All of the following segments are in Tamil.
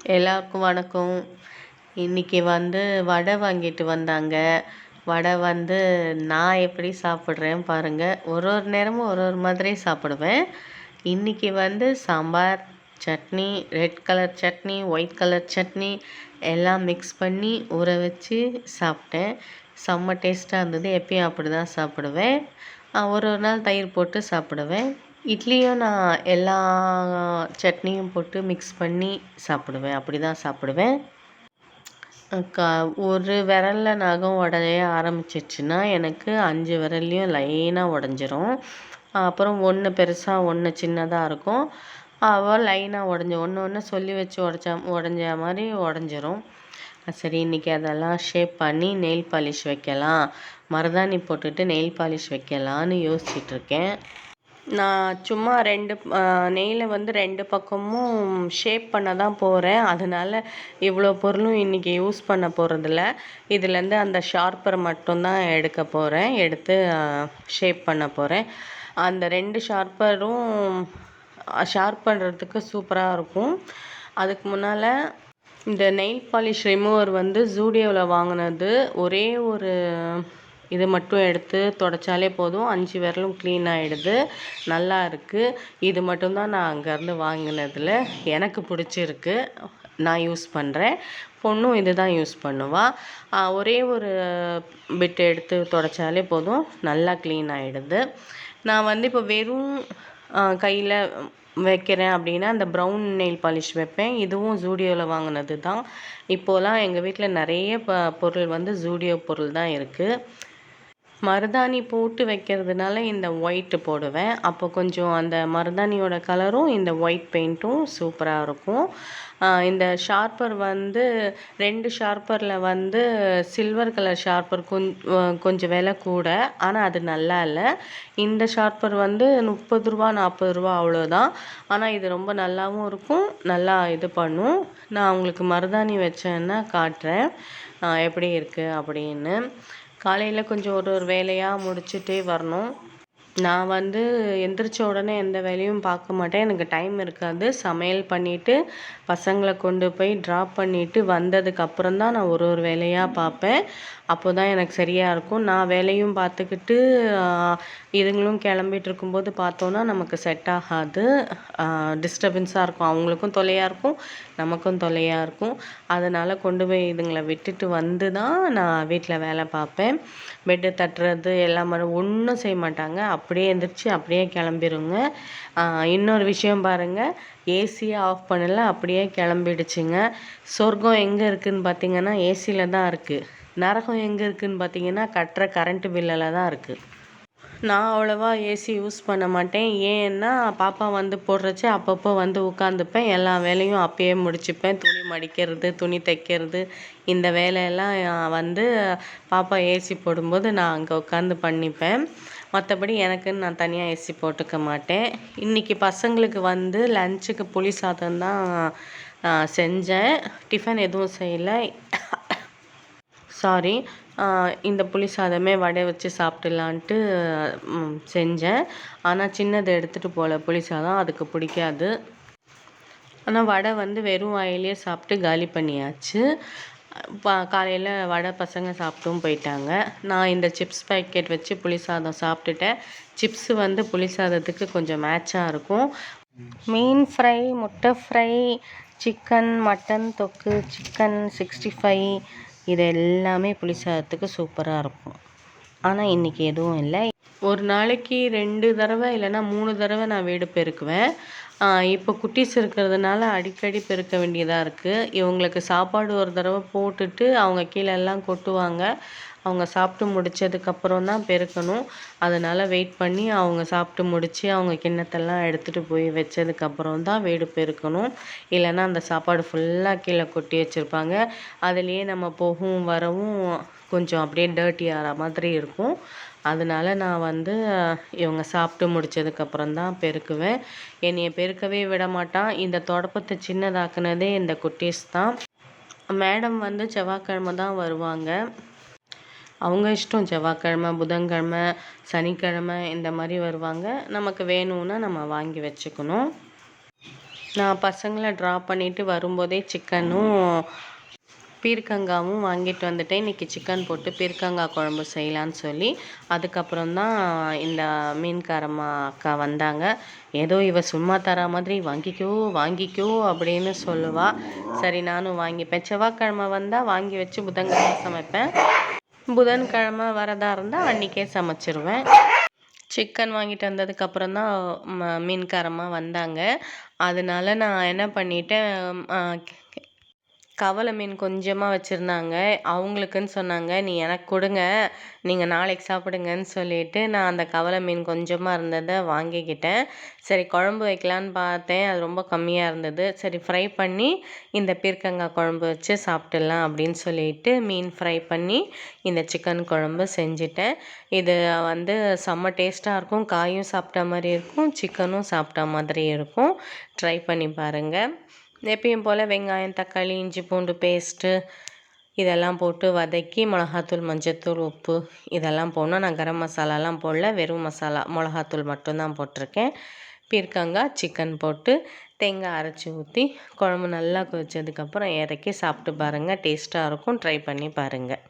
எல்லாருக்கும் வணக்கம். இன்னைக்கு வடை வாங்கிட்டு வந்தாங்க. வடை நான் எப்படி சாப்பிட்றேன் பாருங்க. ஒரு ஒரு நேரமும் ஒரு ஒரு மாதிரி சாப்பிடுவேன். இன்னைக்கு sambar, chutney, red colour chutney, white colour chutney எல்லாம் மிக்ஸ் பண்ணி ஊற வச்சு சாப்பிட்டேன். செம்ம டேஸ்ட்டாக இருந்தது. எப்பயும் அப்படி தான் சாப்பிடுவேன். ஒரு ஒரு நாள் தயிர் போட்டு சாப்பிடுவேன். இட்லியும் நான் எல்லா சட்னியும் போட்டு மிக்ஸ் பண்ணி சாப்பிடுவேன். அப்படி தான் சாப்பிடுவேன். ஒரு விரலில் நகம் உடைய ஆரம்பிச்சிச்சுன்னா எனக்கு 5 விரல்லையும் லைனாக உடஞ்சிரும். அப்புறம் ஒன்று பெருசாக ஒன்று சின்னதாக இருக்கும். லைனாக ஒன்று ஒன்று சொல்லி வச்சு உடஞ்ச மாதிரி உடஞ்சிரும். சரி, இன்றைக்கி அதெல்லாம் ஷேப் பண்ணி நெயில் பாலிஷ் வைக்கலாம், மருதாணி போட்டுட்டு நெயில் பாலிஷ் வைக்கலான்னு யோசிச்சிட்ருக்கேன். நான் சும்மா நெயிலை 2 பக்கமும் ஷேப் பண்ண தான் போகிறேன். அதனால் இவ்வளோ பொருளும் இன்றைக்கி யூஸ் பண்ண போகிறதில்ல. இதுலேருந்து அந்த ஷார்ப்பர் மட்டும்தான் எடுக்க போகிறேன். எடுத்து ஷேப் பண்ண போகிறேன். அந்த 2 ஷார்ப்பரும் ஷார்ப் பண்ணுறதுக்கு சூப்பராக இருக்கும். அதுக்கு முன்னால் இந்த நெயில் பாலிஷ் ரிமூவர் ஜூடியோவில் வாங்கினது. ஒரே ஒரு இது மட்டும் எடுத்து தொடச்சாலே போதும், 5 விரலும் க்ளீன் ஆகிடுது. நல்லா இருக்குது. இது மட்டும்தான் நான் அங்கேருந்து வாங்கினதில் எனக்கு பிடிச்சிருக்கு. நான் யூஸ் பண்ணுறேன். பொண்ணும் இது தான் யூஸ் பண்ணுவாள். ஒரே ஒரு பிட் எடுத்து தொடச்சாலே போதும், நல்லா க்ளீன் ஆகிடுது. நான் இப்போ வெறும் கையில் வைக்கிறேன் அப்படின்னா அந்த ப்ரௌன் நெயில் பாலிஷ் வைப்பேன். இதுவும் ஜூடியோவில் வாங்கினது தான். இப்போலாம் எங்கள் வீட்டில் நிறைய பொருள் ஜூடியோ பொருள் தான் இருக்குது. மருதாணி போட்டு வைக்கிறதுனால இந்த ஒயிட்டு போடுவேன். அப்போ கொஞ்சம் அந்த மருதாணியோட கலரும் இந்த ஒயிட் பெயிண்ட்டும் சூப்பராக இருக்கும். இந்த ஷார்ப்பர் 2 ஷார்ப்பரில் சில்வர் கலர் ஷார்ப்பர் கொஞ்சம் விலை கூட, ஆனால் அது நல்லா இல்லை. இந்த ஷார்ப்பர் 30 ரூபா 40 ரூபா அவ்வளோதான். ஆனால் இது ரொம்ப நல்லாவும் இருக்கும், நல்லா இது பண்ணும். நான் உங்களுக்கு மருதாணி வச்சேன்னா காட்டுறேன் எப்படி இருக்குது அப்படின்னு. காலையில் கொஞ்சம் ஒரு ஒரு வேலையாக முடிச்சுட்டே வரணும். நான் எந்திரிச்ச உடனே எந்த வேலையும் பார்க்க மாட்டேன். எனக்கு டைம் இருக்காது. சமையல் பண்ணிவிட்டு பசங்களை கொண்டு போய் ட்ராப் பண்ணிவிட்டு வந்ததுக்கப்புறம் தான் நான் ஒரு ஒரு வேலையாக பார்ப்பேன். அப்போ தான் எனக்கு சரியாக இருக்கும். நான் வேலையும் பார்த்துக்கிட்டு இதுங்களும் கிளம்பிட்டு இருக்கும்போது பார்த்தோன்னா நமக்கு செட் ஆகாது. டிஸ்டர்பன்ஸாக இருக்கும். அவங்களுக்கும் தொல்லையாக இருக்கும், நமக்கும் தொல்லையாக இருக்கும். அதனால் கொண்டு போய் இதுங்களை விட்டுட்டு தான் நான் வீட்டில் வேலை பார்ப்பேன். பெட்டு தட்டுறது எல்லாம் ஒன்றும் செய்ய மாட்டாங்க. அப்படியே எந்திரிச்சு அப்படியே கிளம்பிருங்க. இன்னொரு விஷயம் பாருங்கள், ஏசியை ஆஃப் பண்ணல, அப்படியே கிளம்பிடுச்சுங்க. சொர்க்கம் எங்கே இருக்குதுன்னு பார்த்தீங்கன்னா ஏசியில் தான் இருக்குது. நரகம் எங்கே இருக்குதுன்னு பார்த்தீங்கன்னா கட்டுற கரண்ட்டு பில்லில் தான் இருக்குது. நான் அவ்வளோவா ஏசி யூஸ் பண்ண மாட்டேன். ஏன்னா பாப்பா போடுறச்சு அப்பப்போ உட்காந்துப்பேன். எல்லா வேலையும் அப்பயே முடிச்சுப்பேன். துணி மடிக்கிறது, துணி தைக்கிறது, இந்த வேலையெல்லாம் பாப்பா ஏசி போடும்போது நான் அங்கே உட்காந்து பண்ணிப்பேன். மற்றபடி எனக்குன்னு நான் தனியாக ஏசி போட்டுக்க மாட்டேன். இன்றைக்கி பசங்களுக்கு லஞ்சுக்கு புளி சாதம் தான் செஞ்சேன். டிஃபன் எதுவும் செய்யலை. சாரி, இந்த புளி சாதமே வடை வச்சு சாப்பிட்லான்ட்டு செஞ்சேன். ஆனால் சின்னது எடுத்துகிட்டு போகல புளி சாதம், அதுக்கு பிடிக்காது. ஆனால் வடை வெறும் வாயிலே சாப்பிட்டு காலி பண்ணியாச்சு. காலையில் வடை பசங்க சாப்பிட்டும் போயிட்டாங்க. நான் இந்த சிப்ஸ் பேக்கெட் வச்சு புளி சாதம் சாப்பிட்டுட்டேன். சிப்ஸு புளி சாதத்துக்கு கொஞ்சம் மேட்சாக இருக்கும். மீன் ஃப்ரை, முட்டை ஃப்ரை, சிக்கன், மட்டன் தொக்கு, சிக்கன் 65 இது எல்லாமே புளி சாதத்துக்கு சூப்பராக இருக்கும். ஆனால் இன்றைக்கி எதுவும் இல்லை. ஒரு நாளைக்கு 2 தடவை இல்லைன்னா 3 தடவை நான் வீடு பெருக்குவேன். இப்போ குட்டீஸ் இருக்கிறதுனால அடிக்கடி பெருக்க வேண்டியதாக இருக்குது. இவங்களுக்கு சாப்பாடு ஒரு தடவை போட்டுட்டு அவங்க கீழெல்லாம் கொட்டுவாங்க. அவங்க சாப்பிட்டு முடித்ததுக்கப்புறம் தான் பெருக்கணும். அதனால் வெயிட் பண்ணி அவங்க சாப்பிட்டு முடித்து அவங்க கிண்ணத்தெல்லாம் எடுத்துகிட்டு போய் வச்சதுக்கப்புறம் தான் வீடு பெருக்கணும். இல்லைன்னா அந்த சாப்பாடு ஃபுல்லாக கீழே கொட்டி வச்சுருப்பாங்க. அதுலேயே நம்ம போகவும் வரவும் கொஞ்சம் அப்படியே டர்ட்டி ஆகிற மாதிரி இருக்கும். அதனால் நான் இவங்க சாப்பிட்டு முடித்ததுக்கப்புறம் தான் பெருக்குவேன். என்னைய பெருக்கவே விட மாட்டான். இந்த தொடப்பத்தை சின்னதாக்குனதே இந்த குட்டீஸ் தான். மேடம் செவ்வாய்க்கிழமை தான் வருவாங்க. அவங்க இஷ்டம். செவ்வாய்க்கிழமை, புதன்கிழமை, சனிக்கிழமை இந்த மாதிரி வருவாங்க. நமக்கு வேணும்னா நம்ம வாங்கி வச்சுக்கணும். நான் பசங்களை ட்ராப் பண்ணிவிட்டு வரும்போதே சிக்கனும் பீர்க்கங்காவும் வாங்கிட்டு வந்துட்டேன். இன்றைக்கி சிக்கன் போட்டு பீர்க்கங்காய் குழம்பு செய்யலான்னு சொல்லி. அதுக்கப்புறம் தான் இந்த மீன்காரம்மா அக்கா வந்தாங்க. ஏதோ இவ சும்மா தரா மாதிரி வாங்கிக்கோ வாங்கிக்கோ அப்படின்னு சொல்லுவா. சரி நானும் வாங்கிப்பேன். செவ்வாய்க்கிழமை வந்தால் வாங்கி வச்சு புதன்கிழமை சமைப்பேன். புதன்கிழமை வரதா இருந்தால் அன்றைக்கே சமைச்சிருவேன். சிக்கன் வாங்கிட்டு வந்ததுக்கப்புறம் தான் மீன்காரம்மா வந்தாங்க. அதனால நான் என்ன பண்ணிட்டேன், கவலை மீன் கொஞ்சமாக வச்சுருந்தாங்க. அவங்களுக்குன்னு சொன்னாங்க, நீ எனக்கு கொடுங்க, நீங்கள் நாளைக்கு சாப்பிடுங்கன்னு சொல்லிவிட்டு நான் அந்த கவலை மீன் கொஞ்சமாக இருந்ததை வாங்கிக்கிட்டேன். சரி குழம்பு வைக்கலான்னு பார்த்தேன், அது ரொம்ப கம்மியாக இருந்தது. சரி ஃப்ரை பண்ணி இந்த பீர்க்கங்காய் குழம்பு வச்சு சாப்பிட்டுடலாம் அப்படின்னு சொல்லிட்டு மீன் ஃப்ரை பண்ணி இந்த சிக்கன் குழம்பு செஞ்சுட்டேன். இது செம்ம டேஸ்ட்டாக இருக்கும். காயும் சாப்பிட்ட மாதிரி இருக்கும், சிக்கனும் சாப்பிட்ட மாதிரி இருக்கும். ட்ரை பண்ணி பாருங்கள். எப்பயும் போல் வெங்காயம், தக்காளி, இஞ்சி பூண்டு பேஸ்ட்டு இதெல்லாம் போட்டு வதக்கி மிளகாத்தூள், மஞ்சத்தூள், உப்பு இதெல்லாம் போடணும். நான் கரம் மசாலாலாம் போடல, வெறும் மசாலா மிளகாத்தூள் மட்டும்தான் போட்டிருக்கேன். பீர்க்கங்காய், சிக்கன் போட்டு தேங்காய் அரைச்சி ஊற்றி குழம்பு நல்லா கொதிச்சதுக்கப்புறம் இறக்கி சாப்பிட்டு பாருங்கள். டேஸ்ட்டாக இருக்கும். ட்ரை பண்ணி பாருங்கள்.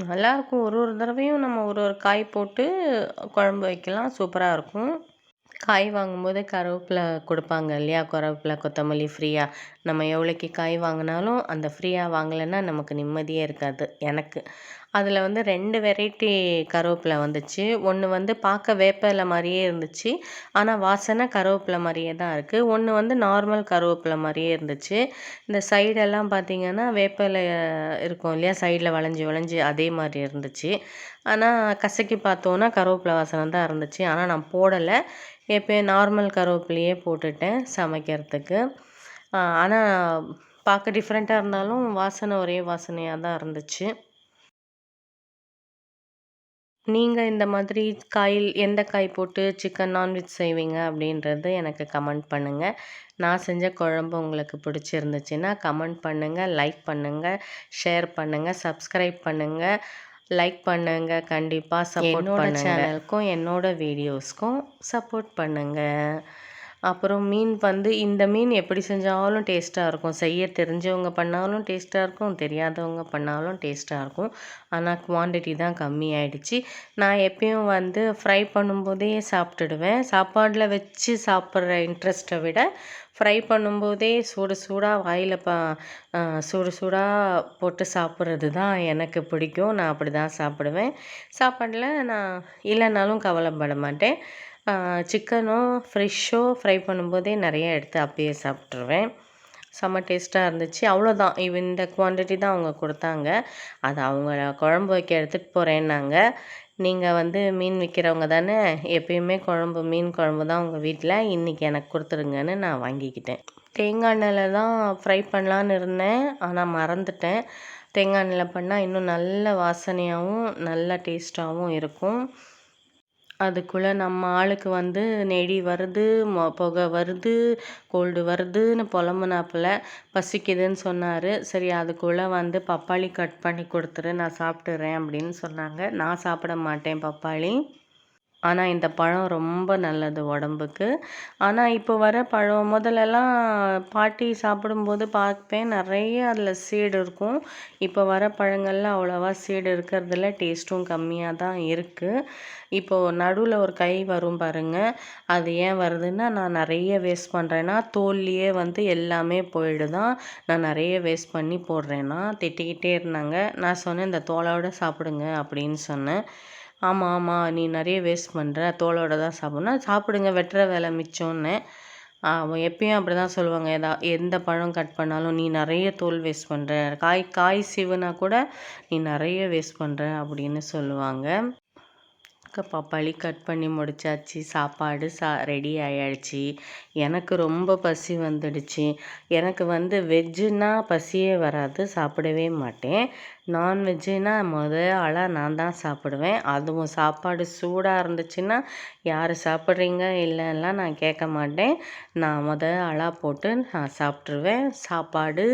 நல்லாயிருக்கும். ஒரு தடவையும் நம்ம ஒரு காய் போட்டு குழம்பு வைக்கலாம். சூப்பராக இருக்கும். காய் வாங்கும்போது கருவேப்பிலை கொடுப்பாங்க இல்லையா, கருவேப்பிலை கொத்தமல்லி ஃப்ரீயாக. நம்ம எவ்வளோக்கு காய் வாங்கினாலும் அந்த ஃப்ரீயாக வாங்கலைன்னா நமக்கு நிம்மதியே இருக்காது. எனக்கு அதில் 2 வெரைட்டி கருவேப்பிலை வந்துச்சு. ஒன்று பார்க்க வேப்பிலை மாதிரியே இருந்துச்சு, ஆனால் வாசனை கருவேப்பிலை மாதிரியே தான் இருக்குது. ஒன்று நார்மல் கருவேப்பிலை மாதிரியே இருந்துச்சு. இந்த சைடெல்லாம் பார்த்திங்கன்னா வேப்பிலை இருக்கும் இல்லையா, சைடில் வளைஞ்சி வளைஞ்சி அதே மாதிரி இருந்துச்சு. ஆனால் கசக்கி பார்த்தோன்னா கருவேப்பிலை வாசனை தான் இருந்துச்சு. ஆனால் நான் போடலை, எப்போயும் நார்மல் கருவேப்பிலையே போட்டுட்டேன் சமைக்கிறதுக்கு. ஆனால் பார்க்க டிஃப்ரெண்ட்டாக இருந்தாலும் வாசனை ஒரே வாசனையாக தான் இருந்துச்சு. நீங்கள் இந்த மாதிரி எந்த காய் போட்டு சிக்கன் நான்வெஜ் செய்வீங்க அப்படின்றது எனக்கு கமெண்ட் பண்ணுங்கள். நான் செஞ்ச குழம்பு உங்களுக்கு பிடிச்சிருந்துச்சுன்னா கமெண்ட் பண்ணுங்கள், லைக் பண்ணுங்கள், ஷேர் பண்ணுங்கள், சப்ஸ்கிரைப் பண்ணுங்கள். லைக் பண்ணுங்கள், கண்டிப்பாக சப்போர்ட் பண்ணுங்கள். சேனலுக்கும் என்னோடய வீடியோஸ்க்கும் சப்போர்ட் பண்ணுங்கள். அப்புறம் மீன் இந்த மீன் எப்படி செஞ்சாலும் டேஸ்ட்டாக இருக்கும். செய்ய தெரிஞ்சவங்க பண்ணாலும் டேஸ்ட்டாக இருக்கும், தெரியாதவங்க பண்ணாலும் டேஸ்ட்டாக இருக்கும். ஆனால் குவான்டிட்டி தான் கம்மியாயிடுச்சு. நான் எப்பயும் ஃப்ரை பண்ணும்போதே சாப்பிட்டுடுவேன். சாப்பாடில் வச்சு சாப்பிட்ற இன்ட்ரெஸ்ட்டை விட ஃப்ரை பண்ணும்போதே சூடு சூடாக வாயில் சூடு சூடாக போட்டு சாப்பிட்றது தான் எனக்கு பிடிக்கும். நான் அப்படி தான் சாப்பிடுவேன். சாப்பாடில் நான் இல்லைனாலும் கவலைப்பட மாட்டேன். சிக்கனோ ஃப்ரெஷ்ஷோ ஃப்ரை பண்ணும்போதே நிறைய எடுத்து அப்பயே சாப்பிட்ருவேன். செம்ம டேஸ்ட்டாக இருந்துச்சு. அவ்வளோதான், இந்த குவான்டிட்டி தான் அவங்க கொடுத்தாங்க. அது அவங்க குழம்பு வைக்க எடுத்துகிட்டு போகிறேன்னாங்க. நீங்கள் மீன் விற்கிறவங்க தானே, எப்பயுமே மீன் குழம்பு தான் உங்கள் வீட்டில், இன்றைக்கி எனக்கு கொடுத்துருங்கன்னு நான் வாங்கிக்கிட்டேன். தேங்காய் எண்ணெயில் தான் ஃப்ரை பண்ணலான்னு இருந்தேன், ஆனால் மறந்துட்டேன். தேங்காய் எண்ணெயில் பண்ணால் இன்னும் நல்ல வாசனையாகவும் நல்ல டேஸ்ட்டாகவும் இருக்கும். அதுக்குள்ளே நம்ம ஆளுக்கு நெடி வருது, புகை வருது, கோல்டு வருதுன்னு புலம்புனாப்புல, பசிக்குதுன்னு சொன்னார். சரி அதுக்குள்ளே பப்பாளி கட் பண்ணி கொடுத்துரு, நான் சாப்பிட்டுறேன் அப்படின்னு சொன்னாங்க. நான் சாப்பிட மாட்டேன் பப்பாளி. ஆனால் இந்த பழம் ரொம்ப நல்லது உடம்புக்கு. ஆனால் இப்போ வர பழம் முதல்லலாம் பாட்டி சாப்பிடும்போது பார்ப்பேன், நிறைய அதில் சீடு இருக்கும். இப்போ வர பழங்கள்லாம் அவ்வளோவா சீடு இருக்கிறதில்ல, டேஸ்ட்டும் கம்மியாக தான் இருக்குது. இப்போது நடுவில் ஒரு கை வரும் பாருங்கள், அது ஏன் வருதுன்னா நான் நிறைய வேஸ்ட் பண்ணுறேன்னா தோல்லையே எல்லாமே போயிடுதான், நான் நிறைய வேஸ்ட் பண்ணி போடுறேன்னா திட்டிக்கிட்டே இருந்தாங்க. நான் சொன்னேன் இந்த தோலோடு சாப்பிடுங்க அப்படின்னு சொன்னேன். ஆமாம் ஆமாம், நீ நிறைய வேஸ்ட் பண்ணுற, தோலோடு தான் சாப்பிட்ணும், சாப்பிடுங்க வெட்டுற வேலை மிச்சம்னு. அவன் எப்பயும் அப்படி தான் சொல்லுவாங்க. எந்த பழம் கட் பண்ணாலும் நீ நிறைய தோல் வேஸ்ட் பண்ணுற, காய் சீவுனா கூட நீ நிறைய வேஸ்ட் பண்ணுற அப்படின்னு சொல்லுவாங்க. பப்பாளி கட் பண்ணி முடிச்சாச்சு, சாப்பாடு ரெடி ஆயாச்சு. எனக்கு ரொம்ப பசி வந்துடுச்சு. எனக்கு வெஜ்ஜுன்னா பசியே வராது, சாப்பிடவே மாட்டேன். நான்வெஜ்ஜுன்னா ஆளாக நான் தான் சாப்பிடுவேன். அதுவும் சாப்பாடு சூடாக இருந்துச்சுன்னா யார் சாப்பிட்றீங்க இல்லைலாம் நான் கேட்க மாட்டேன். நான் ஆளாக போட்டு நான் சாப்பிட்ருவேன். சாப்பாடு,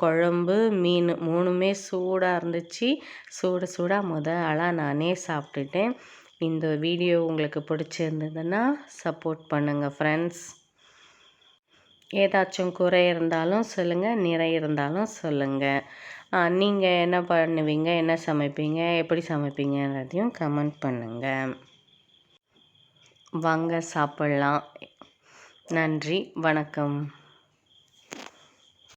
குழம்பு, மீன் 3மே சூடாக இருந்துச்சு. சூடாக ஆளாக நானே சாப்பிட்டுட்டேன். இந்த வீடியோ உங்களுக்கு பிடிச்சிருந்ததுன்னா சப்போர்ட் பண்ணுங்கள் ஃப்ரெண்ட்ஸ். ஏதாச்சும் குறை இருந்தாலும் சொல்லுங்கள், நிறை இருந்தாலும் சொல்லுங்கள். நீங்கள் என்ன பண்ணுவீங்க, என்ன சமைப்பீங்க, எப்படி சமைப்பீங்கன்றதையும் கமெண்ட் பண்ணுங்கள். வாங்க சாப்பிட்லாம். நன்றி, வணக்கம்.